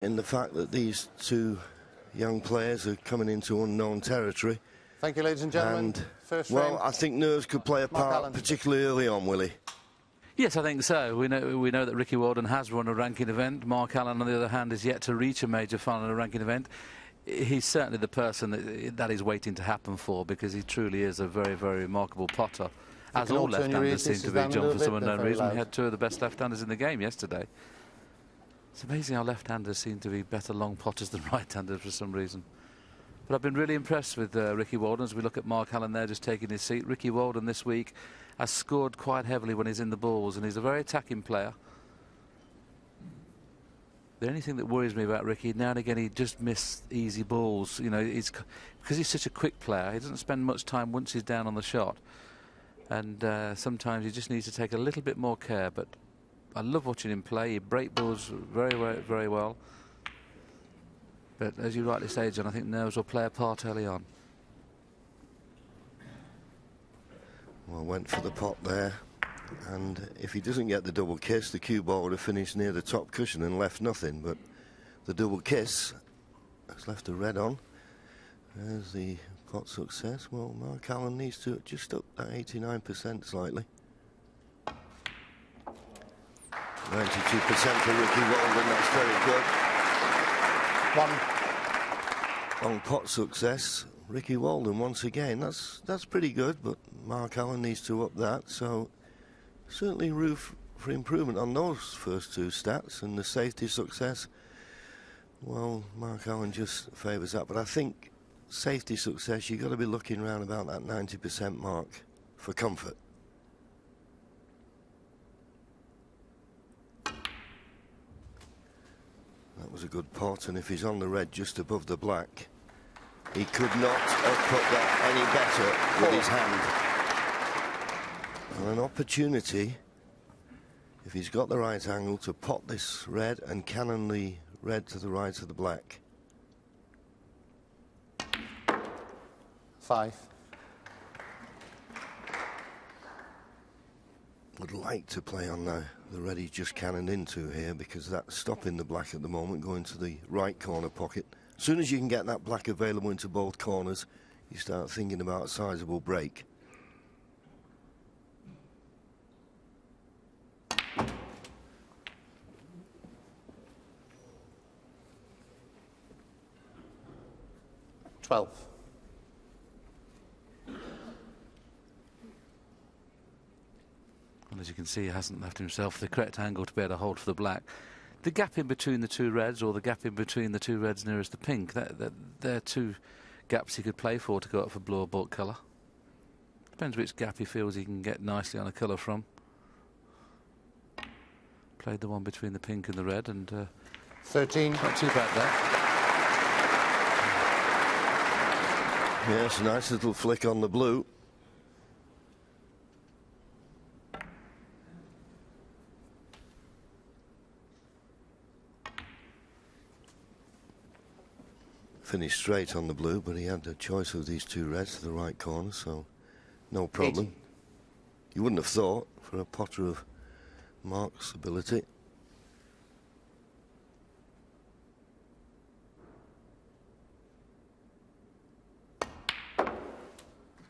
in the fact that these two young players are coming into unknown territory. Thank you, ladies and gentlemen. And, First well, frame. I think nerves could play a part, Allen. particularly early on, Willie. Yes, I think so. We know that Ricky Walden has run a ranking event. Mark Allen, on the other hand, is yet to reach a major final in a ranking event. He's certainly the person that is waiting to happen for, because he truly is a very, very remarkable potter. As all left-handers seem to be, John, for some unknown reason. We had two of the best left-handers in the game yesterday. It's amazing how left-handers seem to be better long potters than right-handers for some reason. But I've been really impressed with Ricky Walden. As we look at Mark Allen there just taking his seat. Ricky Walden this week has scored quite heavily when he's in the balls, and he's a very attacking player. The only thing that worries me about Ricky, now and again he just misses easy balls. You know, because he's such a quick player, he doesn't spend much time once he's down on the shot. And sometimes he just needs to take a little bit more care. But I love watching him play. He break balls very, very well. But as you rightly say, John, I think nerves will play a part early on. Well, went for the pot there. And if he doesn't get the double kiss, the cue ball would have finished near the top cushion and left nothing. But the double kiss has left a red on. There's the pot success. Well, Mark Allen needs to just up that 89% slightly. 92% for Ricky Walden, that's very good. On pot success, Ricky Walden once again, that's pretty good, but Mark Allen needs to up that, so certainly room for improvement on those first two stats. And the safety success, well, Mark Allen just favours that, but I think safety success, you've got to be looking around about that 90% mark for comfort. That was a good pot, and if he's on the red just above the black, he could not have put that any better with his hand. And an opportunity, if he's got the right angle, to pot this red and cannon the red to the right of the black. 5. Would like to play on the red he's just cannoned into here, because that's stopping the black at the moment, going to the right corner pocket. As soon as you can get that black available into both corners, you start thinking about a sizable break. Well, as you can see, he hasn't left himself the correct angle to be able to hold for the black. The gap in between the two reds, or the gap in between the two reds nearest the pink, they're two gaps he could play for to go up for blue or bulk colour. Depends which gap he feels he can get nicely on a colour from. Played the one between the pink and the red, and 13. not too bad there. Yes, nice little flick on the blue. Finished straight on the blue, but he had the choice of these two reds to the right corner, so no problem. 18. You wouldn't have thought for a potter of Mark's ability.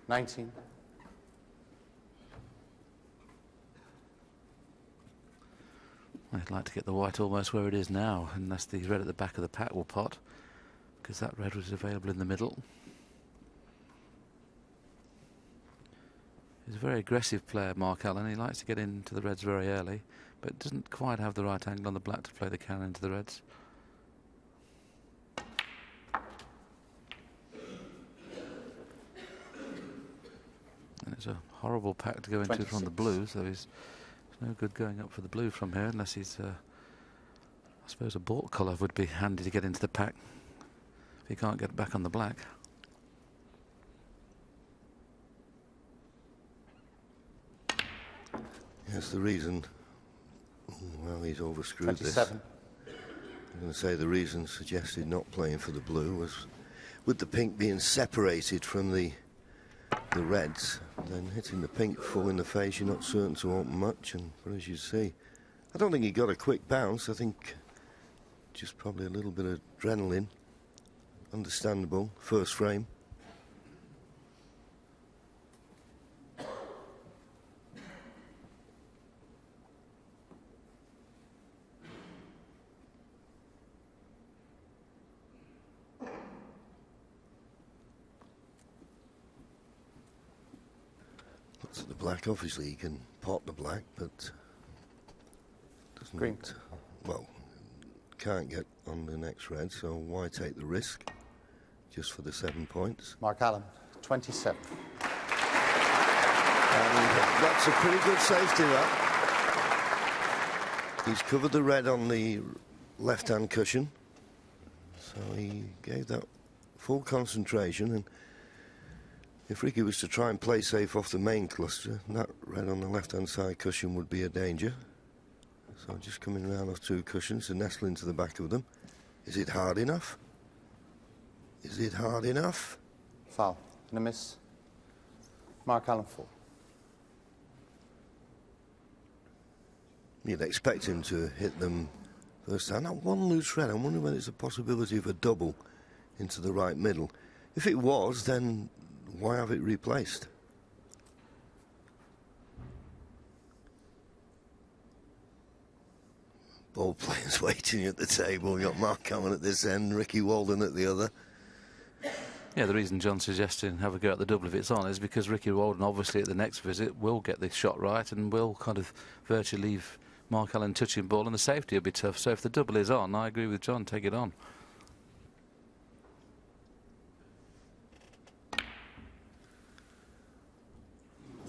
$19. I'd like to get the white almost where it is now, unless the red at the back of the pack will pot, because that red was available in the middle. He's a very aggressive player, Mark Allen. He likes to get into the reds very early, but doesn't quite have the right angle on the black to play the cannon into the reds. And it's a horrible pack to go into 26. from the blue, so it's no good going up for the blue from here, unless he's, I suppose a bought colour would be handy to get into the pack if he can't get back on the black. Yes, the reason, well, he's overscrewed 27. this. I'm going to say the reason suggested not playing for the blue was with the pink being separated from the reds, then hitting the pink full in the face, you're not certain to open much. And but as you see, I don't think he got a quick bounce. I think just probably a little bit of adrenaline. Understandable. First frame. Looks at the black. Obviously, he can pot the black, but doesn't. Green. Well, can't get on the next red, so why take the risk just for the 7 points? Mark Allen, 27. And that's a pretty good safety, that. He's covered the red on the left-hand cushion, so he gave that full concentration. And if Ricky was to try and play safe off the main cluster, that red on the left-hand side cushion would be a danger. So just coming around off 2 cushions and nestle into the back of them. Is it hard enough? Is it hard enough? Foul and a miss. Mark Allen, 4. You'd expect him to hit them first time. That one loose red, I'm wondering whether it's a possibility of a double into the right middle. If it was, then why have it replaced? Ball players waiting at the table. We've got Mark Allen at this end, Ricky Walden at the other. Yeah, the reason John's suggesting have a go at the double if it's on is because Ricky Walden obviously at the next visit will get the shot right and will kind of virtually leave Mark Allen touching ball, and the safety will be tough. So if the double is on, I agree with John, take it on.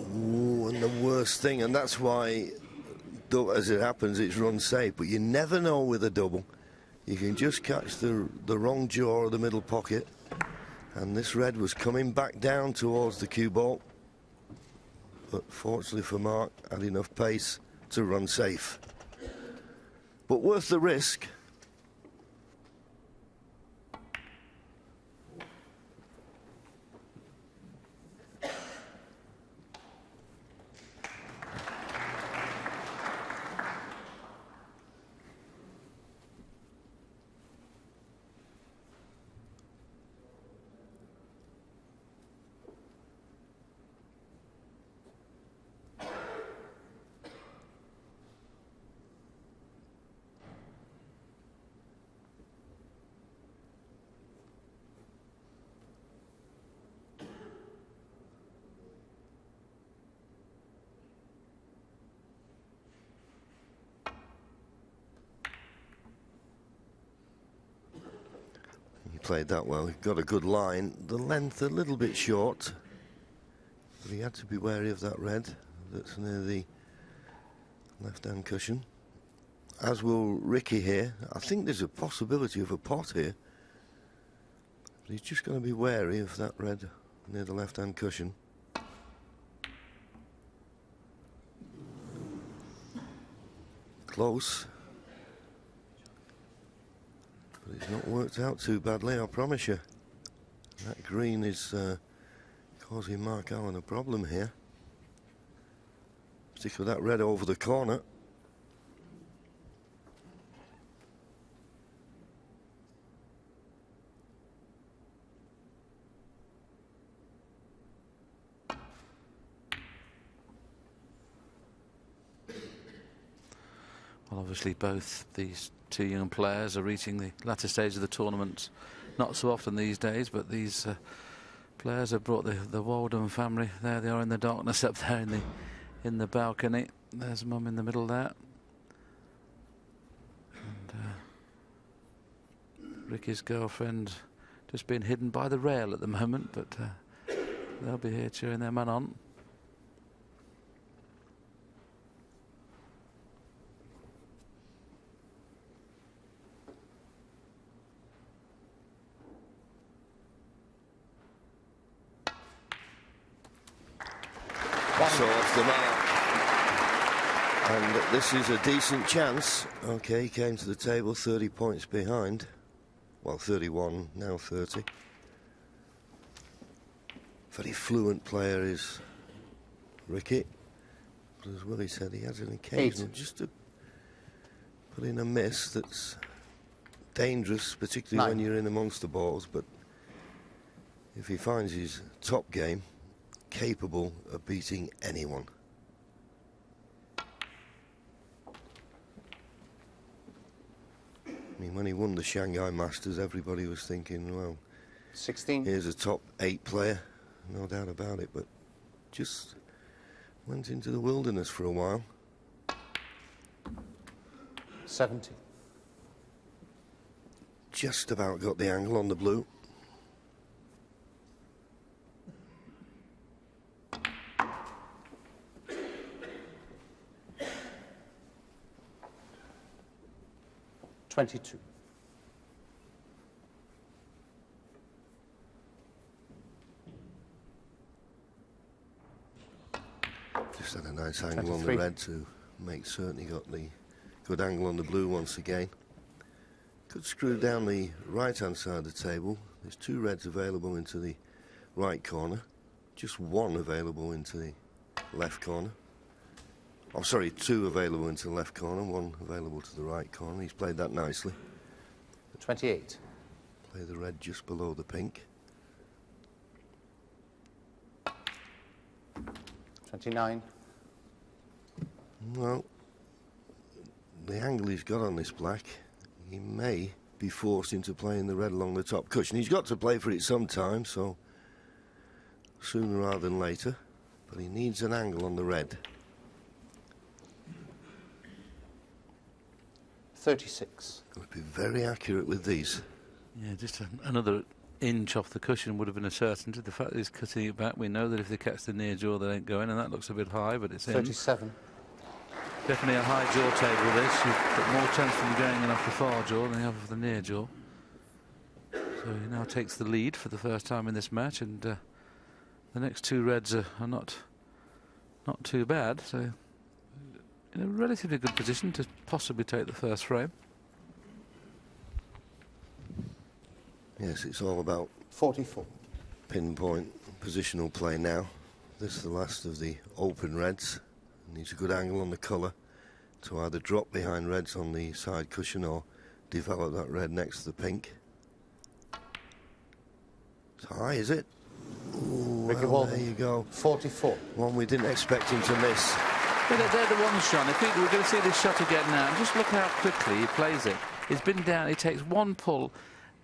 Ooh, and the worst thing, and that's why, as it happens, it's run safe, but you never know with a double. You can just catch the wrong jaw or the middle pocket, and this red was coming back down towards the cue ball, but fortunately for Mark, had enough pace to run safe. But worth the risk. Played that well. He got a good line. The length a little bit short, but he had to be wary of that red that's near the left-hand cushion. As will Ricky here. I think there's a possibility of a pot here, but he's just going to be wary of that red near the left-hand cushion. Close. But it's not worked out too badly, I promise you. That green is causing Mark Allen a problem here. Particularly that red over the corner. Well, obviously both these 2 young players are reaching the latter stage of the tournament. Not so often these days, but these players have brought the Walden family. There they are in the darkness up there in the balcony. There's Mum in the middle there. And Ricky's girlfriend just being hidden by the rail at the moment, but they'll be here cheering their man on. So off the mark. And this is a decent chance. Okay, he came to the table 30 points behind. Well, 31, now 30. Very fluent player is Ricky. But as Willie said, he has an occasional just to put in a miss that's dangerous, particularly when 9. you're in amongst the balls, but if he finds his top game, capable of beating anyone. I mean, when he won the Shanghai Masters, everybody was thinking, well, 16. here's a top 8 player, no doubt about it, but just went into the wilderness for a while. 70. Just about got the angle on the blue. $22. Just had a nice angle on the 23. red to make certain he got the good angle on the blue once again. Could screw down the right-hand side of the table. There's 2 reds available into the right corner. Just 1 available into the left corner. Oh, sorry, 2 available into the left corner, 1 available to the right corner. He's played that nicely. 28. Play the red just below the pink. 29. Well, the angle he's got on this black, he may be forced into playing the red along the top cushion. He's got to play for it sometime, so sooner rather than later. But he needs an angle on the red. 36. Got to be very accurate with these. Yeah, just another inch off the cushion would have been a certainty. The fact that he's cutting it back, we know that if they catch the near jaw, they ain't going, and that looks a bit high, but it's in. 37. Definitely a high jaw table, this. You've got more chance of going in off the far jaw than you have of the near jaw. So he now takes the lead for the first time in this match, and the next 2 reds are not too bad. So in a relatively good position to possibly take the first frame. Yes, it's all about 44. pinpoint positional play now. This is the last of the open reds. Needs a good angle on the colour to either drop behind reds on the side cushion or develop that red next to the pink. It's high, is it? Ooh, Ricky well, Walden. there you go. 44. One we didn't expect him to miss. Well, they're the ones, Sean. If we're going to see this shot again now, and just look how quickly he plays it. He's been down, he takes 1 pull,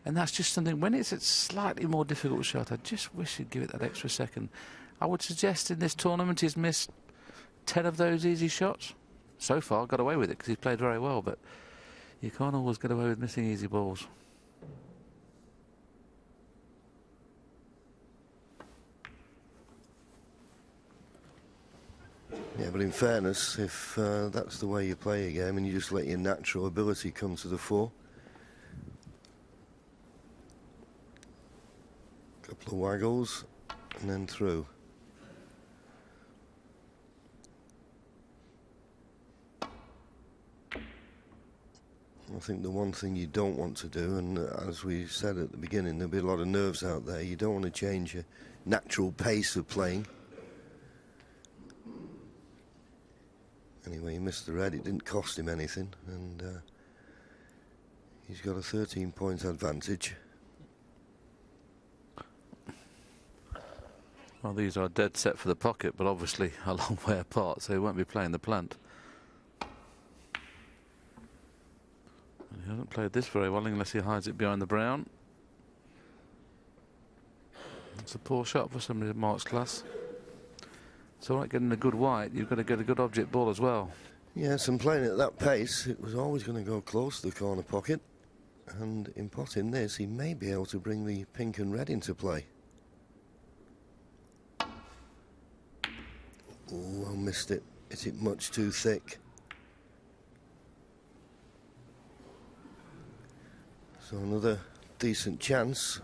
and that's just something. When it's a slightly more difficult shot, I just wish he'd give it that extra second. I would suggest in this tournament he's missed 10 of those easy shots. So far, got away with it because he's played very well, but you can't always get away with missing easy balls. Yeah, but in fairness, if that's the way you play a game and you just let your natural ability come to the fore. Couple of waggles and then through. I think the one thing you don't want to do, and as we said at the beginning, there'll be a lot of nerves out there. You don't want to change your natural pace of playing. Anyway, he missed the red. It didn't cost him anything, and he's got a 13-point advantage. Well, these are dead set for the pocket, but obviously a long way apart, so he won't be playing the plant. And he hasn't played this very well unless he hides it behind the brown. It's a poor shot for somebody of Mark's class. It's all right getting a good white, you've got to get a good object ball as well. Yes, and playing at that pace, it was always going to go close to the corner pocket. And in potting this, he may be able to bring the pink and red into play. Oh, I missed it. Is it much too thick? So another decent chance